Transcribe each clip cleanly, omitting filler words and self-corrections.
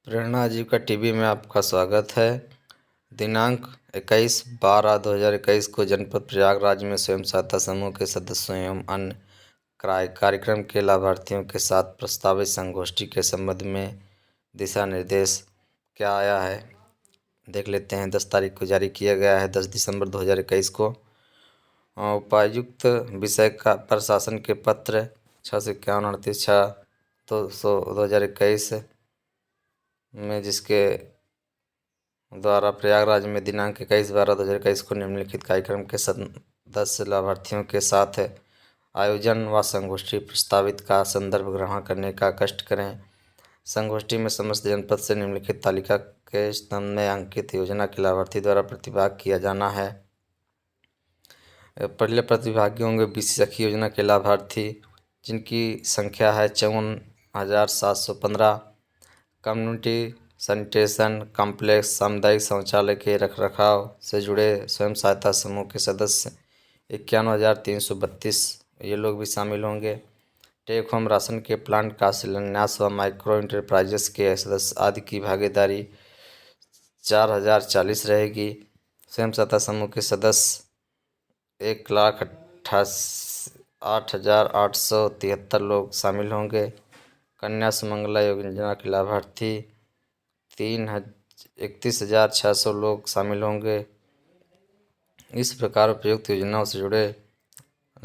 प्रेरणा आजीविका टीवी में आपका स्वागत है। दिनांक 21/12/2021 को जनपद प्रयागराज में स्वयं सहायता समूह के सदस्यों एवं अन्य कार्यक्रम के लाभार्थियों के साथ प्रस्तावित संगोष्ठी के संबंध में दिशा निर्देश क्या आया है, देख लेते हैं। 10 तारीख को जारी किया गया है, 10 दिसंबर 2021 को। उपायुक्त विषय का प्रशासन के पत्र 651/38/6/2021 में, जिसके द्वारा प्रयागराज में दिनांक 21/12/2021 को निम्नलिखित कार्यक्रम के सदस्य लाभार्थियों के साथ आयोजन व संगोष्ठी प्रस्तावित का संदर्भ ग्रहण करने का कष्ट करें। संगोष्ठी में समस्त जनपद से निम्नलिखित तालिका के स्तंभ में अंकित योजना के लाभार्थी द्वारा प्रतिभाग किया जाना है। पहले प्रतिभागी होंगे बीसी सखी योजना के लाभार्थी, जिनकी संख्या है 54,715। कम्युनिटी सैनिटेशन कॉम्प्लेक्स सामुदायिक शौचालय के रखरखाव से जुड़े स्वयं सहायता समूह के सदस्य 51,332, ये लोग भी शामिल होंगे। टेक होम राशन के प्लांट का शिलान्यास व माइक्रो इंटरप्राइजेस के सदस्य आदि की भागीदारी 4,040 रहेगी। स्वयं सहायता समूह के सदस्य 1,88,873 लोग शामिल होंगे। कन्या सुमंगला योजना के लाभार्थी 31,600 लोग शामिल होंगे। इस प्रकार उपयुक्त योजनाओं से जुड़े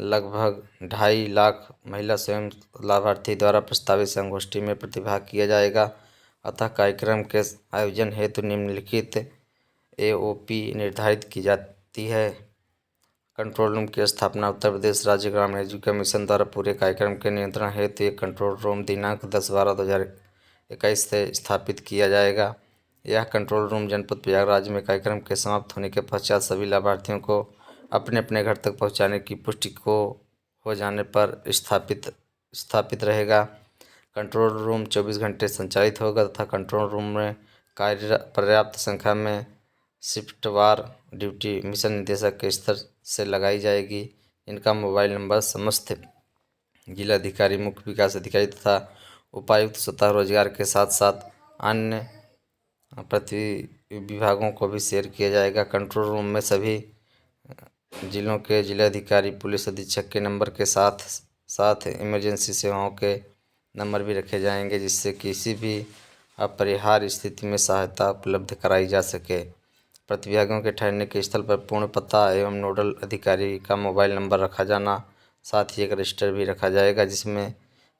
लगभग 2.5 लाख महिला स्वयं लाभार्थी द्वारा प्रस्तावित संगोष्ठी में प्रतिभाग किया जाएगा। अतः कार्यक्रम के आयोजन हेतु निम्नलिखित AOP निर्धारित की जाती है। कंट्रोल रूम की स्थापना उत्तर प्रदेश राज्य ग्रामीण आजीविका मिशन द्वारा पूरे कार्यक्रम के नियंत्रण हेतु एक कंट्रोल रूम दिनांक 10/12/2021 से स्थापित किया जाएगा। यह कंट्रोल रूम जनपद प्रयागराज में कार्यक्रम के समाप्त होने के पश्चात सभी लाभार्थियों को अपने अपने घर तक पहुंचाने की पुष्टि हो जाने पर स्थापित रहेगा। कंट्रोल रूम 24 घंटे संचालित होगा तथा कंट्रोल रूम में पर्याप्त संख्या में शिफ्टवार ड्यूटी मिशन निदेशक के स्तर से लगाई जाएगी। इनका मोबाइल नंबर समस्त जिलाधिकारी, मुख्य विकास अधिकारी तथा उपायुक्त स्वतः रोजगार के साथ साथ अन्य विभागों को भी शेयर किया जाएगा। कंट्रोल रूम में सभी जिलों के जिलाधिकारी, पुलिस अधीक्षक के नंबर के साथ साथ इमरजेंसी सेवाओं के नंबर भी रखे जाएंगे, जिससे किसी भी अपरिहार्य स्थिति में सहायता उपलब्ध कराई जा सके। प्रतिभागियों के ठहरने के स्थल पर पूर्ण पता एवं नोडल अधिकारी का मोबाइल नंबर रखा जाना, साथ ही एक रजिस्टर भी रखा जाएगा, जिसमें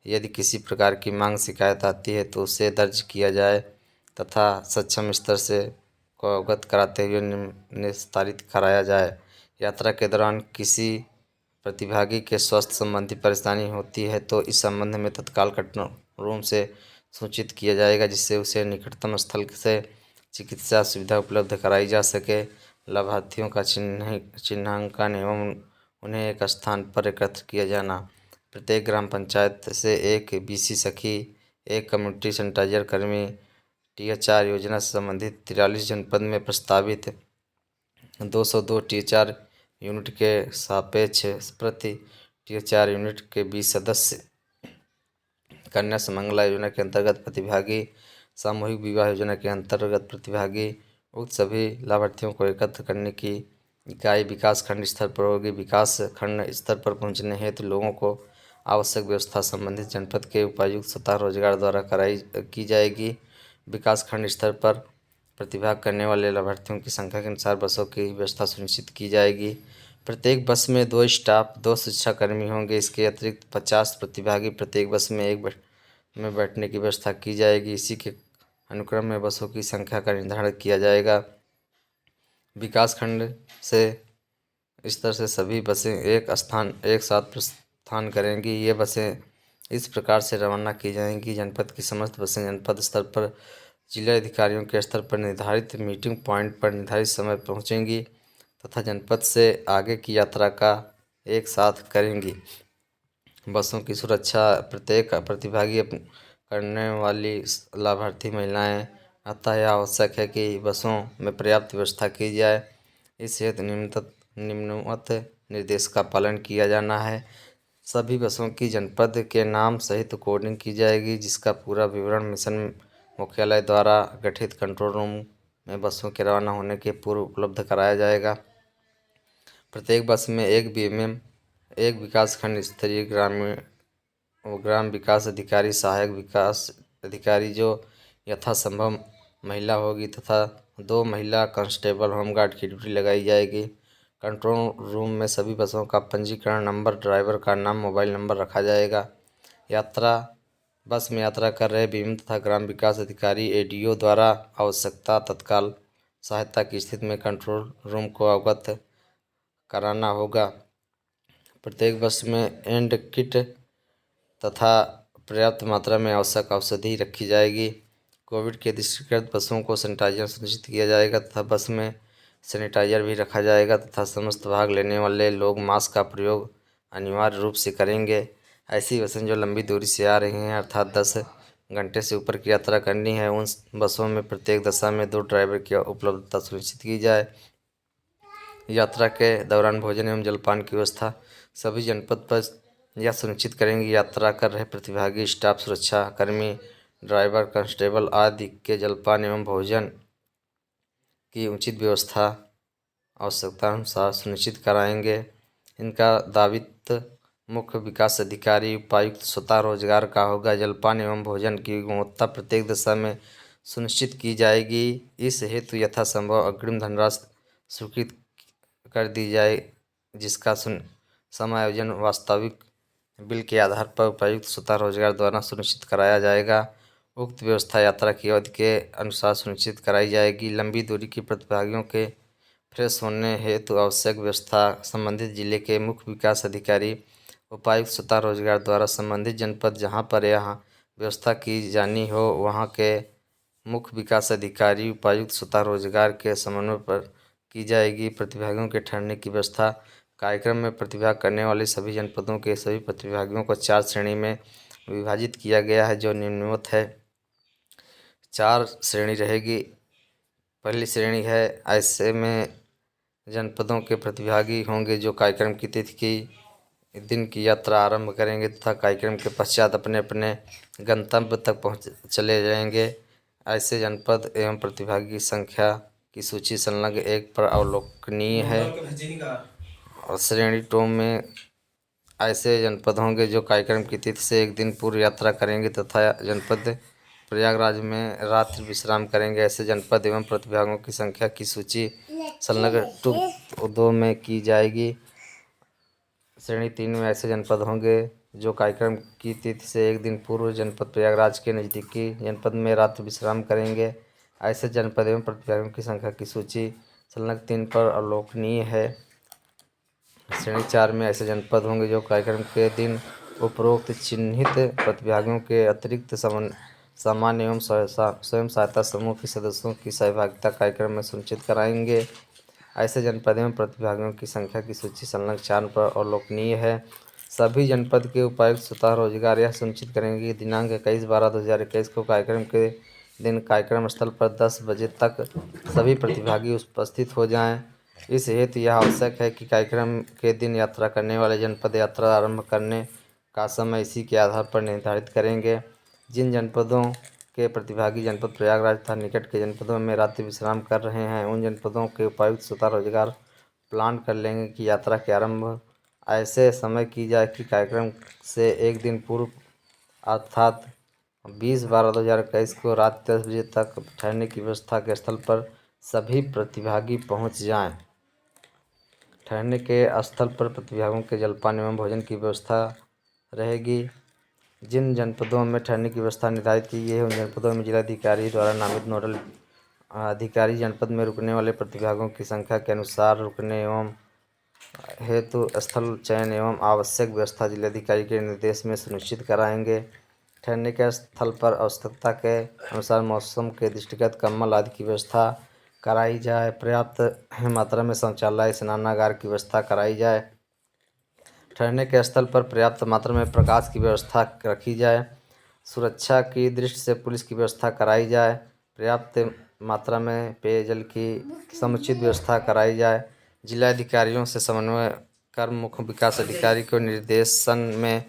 यदि किसी प्रकार की मांग शिकायत आती है तो उसे दर्ज किया जाए तथा सक्षम स्तर से को अवगत कराते हुए निस्तारित कराया जाए। यात्रा के दौरान किसी प्रतिभागी के स्वास्थ्य संबंधी परेशानी होती है तो इस संबंध में तत्काल कंट्रोल रूम से सूचित किया जाएगा, जिससे उसे निकटतम स्थल से चिकित्सा सुविधा उपलब्ध कराई जा सके। लाभार्थियों का चिन्हांकन एवं उन्हें एक स्थान पर एकत्र किया जाना। प्रत्येक ग्राम पंचायत से एक बीसी सखी, एक कम्युनिटी सैनिटाइजर कर्मी, THR योजना से संबंधित 43 जनपद में प्रस्तावित 202 THR यूनिट के सापेक्ष प्रति THR यूनिट के 20 सदस्य, कन्या सुमंगला योजना के अंतर्गत प्रतिभागी, सामूहिक विवाह योजना के अंतर्गत प्रतिभागी। उक्त सभी लाभार्थियों को एकत्र करने की इकाई विकास खंड स्तर पर होगी। विकास खंड स्तर पर पहुंचने हेतु लोगों को आवश्यक व्यवस्था संबंधित जनपद के उपायुक्त स्वतः रोजगार द्वारा की जाएगी। विकास खंड स्तर पर प्रतिभाग करने वाले लाभार्थियों की संख्या के अनुसार बसों की व्यवस्था सुनिश्चित की जाएगी। प्रत्येक बस में 2 स्टाफ, 2 शिक्षाकर्मी होंगे। इसके अतिरिक्त 50 प्रतिभागी प्रत्येक बस में में बैठने की व्यवस्था की जाएगी। इसी के अनुक्रम में बसों की संख्या का निर्धारण किया जाएगा। विकास खंड से स्तर से सभी बसें एक साथ प्रस्थान करेंगी। ये बसें इस प्रकार से रवाना की जाएंगी। जनपद की समस्त बसें जनपद स्तर पर जिला अधिकारियों के स्तर पर निर्धारित मीटिंग पॉइंट पर निर्धारित समय पहुंचेंगी तथा जनपद से आगे की यात्रा का एक साथ करेंगी। बसों की सुरक्षा प्रत्येक प्रतिभागी करने वाली लाभार्थी महिलाएं, अतः यह आवश्यक है कि बसों में पर्याप्त व्यवस्था की जाए। इस हेतु निम्नवत निर्देश का पालन किया जाना है। सभी बसों की जनपद के नाम सहित कोडिंग की जाएगी, जिसका पूरा विवरण मिशन मुख्यालय द्वारा गठित कंट्रोल रूम में बसों के रवाना होने के पूर्व उपलब्ध कराया जाएगा। प्रत्येक बस में एक बीएमएम, एक विकासखंड स्तरीय ग्राम विकास अधिकारी, सहायक विकास अधिकारी जो यथासंभव महिला होगी तथा 2 महिला कांस्टेबल होमगार्ड की ड्यूटी लगाई जाएगी। कंट्रोल रूम में सभी बसों का पंजीकरण नंबर, ड्राइवर का नाम, मोबाइल नंबर रखा जाएगा। बस में यात्रा कर रहे बीएमएम तथा ग्राम विकास अधिकारी एडीओ द्वारा आवश्यकता तत्काल सहायता की स्थिति में कंट्रोल रूम को अवगत कराना होगा। प्रत्येक बस में एंड किट तथा पर्याप्त मात्रा में आवश्यक औषधि रखी जाएगी। कोविड के दृष्टिगत बसों को सैनिटाइजर सुनिश्चित किया जाएगा तथा बस में सैनिटाइजर भी रखा जाएगा तथा समस्त भाग लेने वाले लोग मास्क का प्रयोग अनिवार्य रूप से करेंगे। ऐसी बसें जो लंबी दूरी से आ रही हैं अर्थात 10 घंटे से ऊपर की यात्रा करनी है, उन बसों में प्रत्येक दशा में 2 ड्राइवर की उपलब्धता सुनिश्चित की जाए। यात्रा के दौरान भोजन एवं जलपान की व्यवस्था सभी जनपद पर यह सुनिश्चित करेंगे यात्रा कर रहे प्रतिभागी, स्टाफ, सुरक्षा कर्मी, ड्राइवर, कांस्टेबल आदि के जलपान एवं भोजन की उचित व्यवस्था आवश्यकतानुसार सुनिश्चित कराएंगे। इनका दायित्व मुख्य विकास अधिकारी, उपायुक्त स्वतः रोजगार का होगा। जलपान एवं भोजन की गुणवत्ता प्रत्येक दशा में सुनिश्चित की जाएगी। इस हेतु यथासंभव अग्रिम धनराशि स्वीकृत कर दी जाए, जिसका समायोजन वास्तविक बिल के आधार पर उपायुक्त स्वतः रोजगार द्वारा सुनिश्चित कराया जाएगा। उक्त व्यवस्था यात्रा की अवधि के अनुसार सुनिश्चित कराई जाएगी। लंबी दूरी के प्रतिभागियों के फ्रेश होने हेतु आवश्यक व्यवस्था संबंधित जिले के मुख्य विकास अधिकारी, उपायुक्त स्वतः रोजगार द्वारा संबंधित जनपद जहां पर यह व्यवस्था की जानी हो वहां के मुख्य विकास अधिकारी, उपायुक्त स्वतः रोजगार के समन्वय पर की जाएगी। प्रतिभागियों के ठहरने की व्यवस्था कार्यक्रम में प्रतिभाग करने वाले सभी जनपदों के सभी प्रतिभागियों को 4 श्रेणी में विभाजित किया गया है, जो निम्नवत है। 4 श्रेणी रहेगी। पहली श्रेणी है ऐसे में जनपदों के प्रतिभागी होंगे जो कार्यक्रम की तिथि की दिन की यात्रा आरंभ करेंगे तथा कार्यक्रम के पश्चात अपने अपने गंतव्य तक चले जाएंगे। ऐसे जनपद एवं प्रतिभागी की संख्या की सूची संलग्न 1 पर अवलोकनीय है। और श्रेणी 2 में ऐसे जनपद होंगे जो कार्यक्रम की तिथि से 1 दिन पूर्व यात्रा करेंगे तथा जनपद प्रयागराज में रात्रि विश्राम करेंगे। ऐसे जनपद एवं प्रतिभागियों की संख्या की सूची संलग्न 2 में की जाएगी। श्रेणी 3 में ऐसे जनपद होंगे जो कार्यक्रम की तिथि से 1 दिन पूर्व जनपद प्रयागराज के नज़दीकी जनपद में रात्रि विश्राम करेंगे। ऐसे जनपद एवं प्रतिभागियों की संख्या की सूची संलग्न 3 पर अवलोकनीय है। श्रेणी 4 में ऐसे जनपद होंगे जो कार्यक्रम के दिन उपरोक्त चिन्हित प्रतिभागियों के अतिरिक्त सामान्य एवं स्वयं सहायता समूह के सदस्यों की सहभागिता कार्यक्रम में सुनिश्चित कराएंगे। ऐसे जनपद एवं प्रतिभागियों की संख्या की सूची संलग्न 4 पर अवलोकनीय है। सभी जनपद के उपायुक्त स्वतः रोजगार यह सुनिश्चित करेंगे कि दिनांक 21/12/2021 को कार्यक्रम के दिन कार्यक्रम स्थल पर 10 बजे तक सभी प्रतिभागी उपस्थित हो जाएं। इस हेतु यह आवश्यक है कि कार्यक्रम के दिन यात्रा करने वाले जनपद यात्रा आरंभ करने का समय इसी के आधार पर निर्धारित करेंगे। जिन जनपदों के प्रतिभागी जनपद प्रयागराज तथा निकट के जनपदों में रात्रि विश्राम कर रहे हैं, उन जनपदों के उपायुक्त स्वतः रोजगार प्लान कर लेंगे कि यात्रा के आरंभ ऐसे समय की जाए कि कार्यक्रम से 1 दिन पूर्व अर्थात 20/12/2021 को रात 10 बजे तक ठहरने की व्यवस्था के स्थल पर सभी प्रतिभागी पहुंच जाएं। ठहरने के स्थल पर प्रतिभागियों के जलपान एवं भोजन की व्यवस्था रहेगी। जिन जनपदों में ठहरने की व्यवस्था निर्धारित की गई है उन जनपदों में जिलाधिकारी द्वारा नामित नोडल अधिकारी जनपद में रुकने वाले प्रतिभागियों की संख्या के अनुसार रुकने एवं हेतु स्थल चयन एवं आवश्यक व्यवस्था जिलाधिकारी के निर्देश में सुनिश्चित कराएंगे। ठहरने के स्थल पर आवश्यकता के अनुसार मौसम के दृष्टिगत कंबल आदि की व्यवस्था कराई जाए। पर्याप्त मात्रा में शौचालय, स्नानागार की व्यवस्था कराई जाए। ठहरने के स्थल पर पर्याप्त मात्रा में प्रकाश की व्यवस्था रखी जाए। सुरक्षा की दृष्टि से पुलिस की व्यवस्था कराई जाए। पर्याप्त मात्रा में पेयजल की समुचित व्यवस्था कराई जाए। जिलाधिकारियों से समन्वय कर मुख्य विकास अधिकारी को निर्देशन में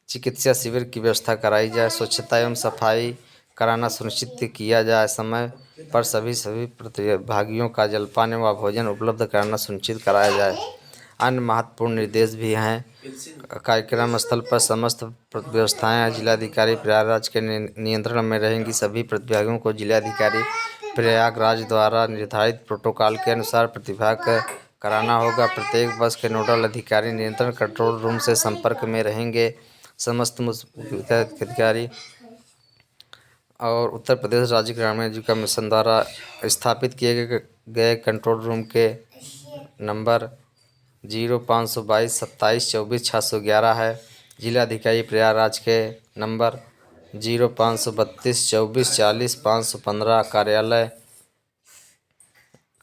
चिकित्सा शिविर की व्यवस्था कराई जाए। स्वच्छता एवं सफाई कराना सुनिश्चित किया जाए। समय पर सभी प्रतिभागियों का जलपान व भोजन उपलब्ध कराना सुनिश्चित कराया जाए। अन्य महत्वपूर्ण निर्देश भी हैं। कार्यक्रम स्थल पर समस्त व्यवस्थाएं जिलाधिकारी प्रयागराज के नियंत्रण में रहेंगी। सभी प्रतिभागियों को जिलाधिकारी प्रयागराज द्वारा निर्धारित प्रोटोकॉल के अनुसार प्रतिभाग कराना होगा। प्रत्येक बस के नोडल अधिकारी नियंत्रण कंट्रोल रूम से संपर्क में रहेंगे। समस्त अधिकारी और उत्तर प्रदेश राज्य ग्रामीण आजीविका मिशन द्वारा स्थापित किए गए कंट्रोल रूम के नंबर 0522 27 24 611 है। जिलाधिकारी प्रयागराज के नंबर 0532 24 40 515 कार्यालय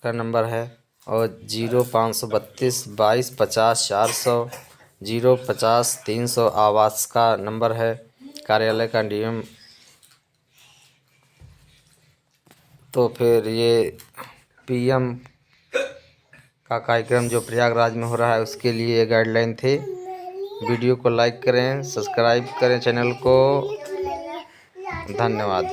का नंबर है और 0532 22 50 400 050 300 आवास का नंबर है कार्यालय का डीएम। तो फिर ये पीएम का कार्यक्रम जो प्रयागराज में हो रहा है उसके लिए ये गाइडलाइन थी। वीडियो को लाइक करें, सब्सक्राइब करें चैनल को। धन्यवाद।